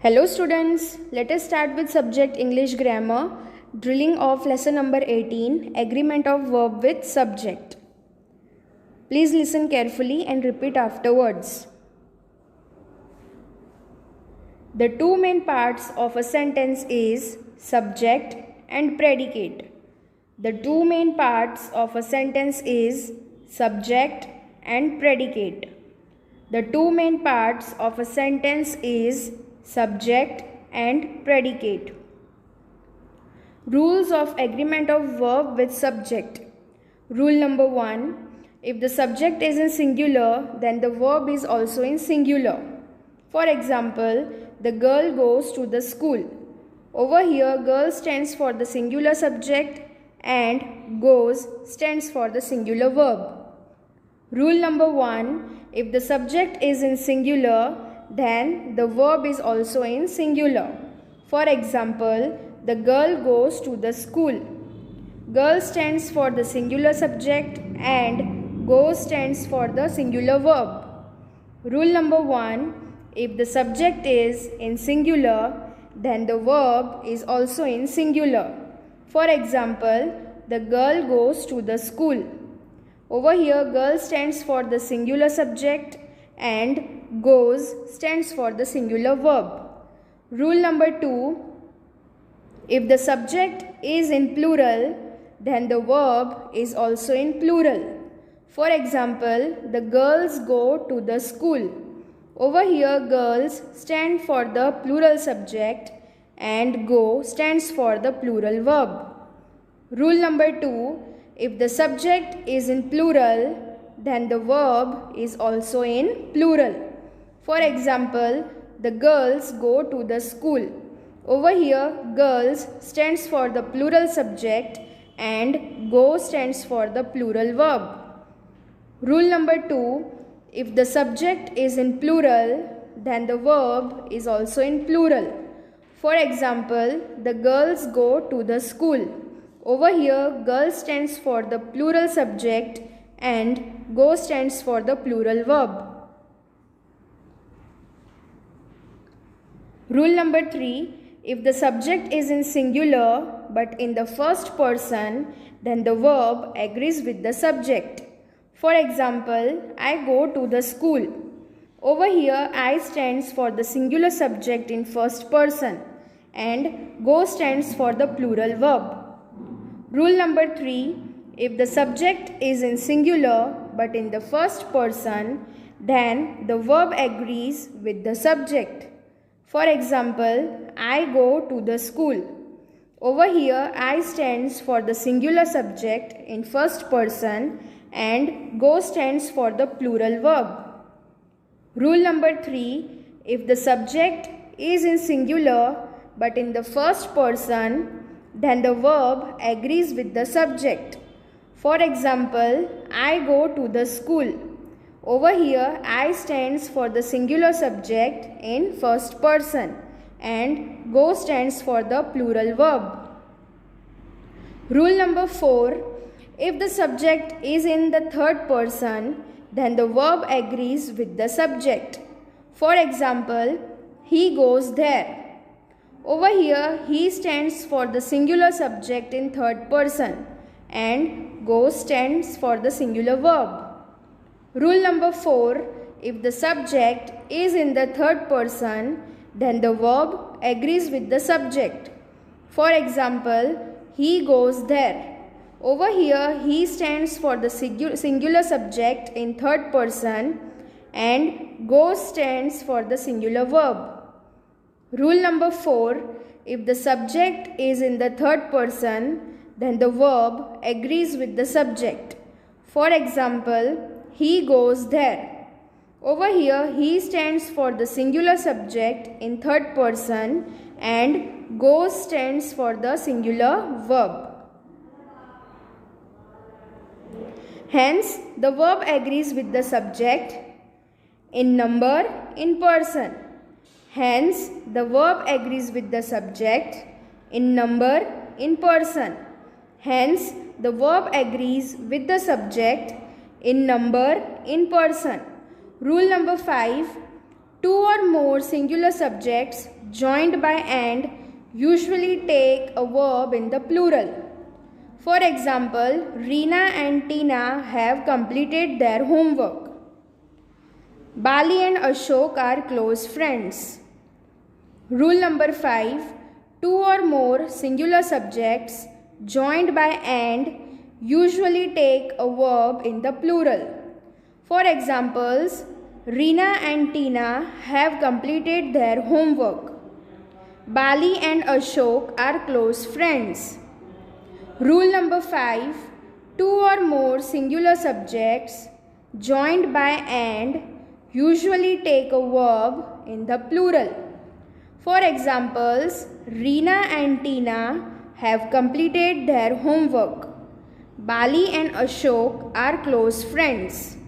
Hello students, let us start with subject English grammar, drilling of lesson number 18, agreement of verb with subject. Please listen carefully and repeat afterwards. The two main parts of a sentence is subject and predicate. The two main parts of a sentence is subject and predicate. The two main parts of a sentence is subject and predicate. Rules of agreement of verb with subject. Rule number 1. If the subject is in singular, then the verb is also in singular. For example, the girl goes to the school. Over here, girl stands for the singular subject and goes stands for the singular verb. Rule number 1. If the subject is in singular, then the verb is also in singular. For example, the girl goes to the school. Girl stands for the singular subject and goes stands for the singular verb. Rule number 1. If the subject is in singular, then the verb is also in singular. For example, the girl goes to the school. Over here, girl stands for the singular subject and goes stands for the singular verb. Rule number 2. If the subject is in plural, then the verb is also in plural. For example, the girls go to the school. Over here, girls stand for the plural subject and go stands for the plural verb. Rule number 2. If the subject is in plural, then the verb is also in plural. For example, the girls go to the school. Over here, girls stands for the plural subject and go stands for the plural verb. Rule number 2. If the subject is in plural, then the verb is also in plural. For example, the girls go to the school. Over here, girl stands for the plural subject and go stands for the plural verb. Rule number 3. If the subject is in singular but in the first person, then the verb agrees with the subject. For example, I go to the school. Over here, I stands for the singular subject in first person and go stands for the plural verb. Rule number 3. If the subject is in singular but in the first person, then the verb agrees with the subject. For example, I go to the school. Over here, I stands for the singular subject in first person and go stands for the plural verb. Rule number 3. If the subject is in singular but in the first person, then the verb agrees with the subject. For example, I go to the school. Over here, I stands for the singular subject in first person and go stands for the plural verb. Rule number 4. If the subject is in the third person, then the verb agrees with the subject. For example, he goes there. Over here, he stands for the singular subject in third person and go stands for the singular verb. Rule number 4. If the subject is in the third person, then the verb agrees with the subject. For example, he goes there. Over here, he stands for the singular subject in third person and goes stands for the singular verb. Rule number 4. If the subject is in the third person, then the verb agrees with the subject. For example, he goes there. Over here, he stands for the singular subject in third person and goes stands for the singular verb. Hence, the verb agrees with the subject in number, in person. Hence, the verb agrees with the subject in number, in person. Hence, the verb agrees with the subject in number, in person. Rule number 5. Two or more singular subjects joined by and usually take a verb in the plural. For example, Reena and Tina have completed their homework. Bali and Ashok are close friends. Rule number 5. Two or more singular subjects joined by and usually take a verb in the plural. For examples, Reena and Tina have completed their homework. Bali and Ashok are close friends. Rule number 5. Two or more singular subjects joined by and usually take a verb in the plural. For examples, Reena and Tina have completed their homework. Bali and Ashok are close friends.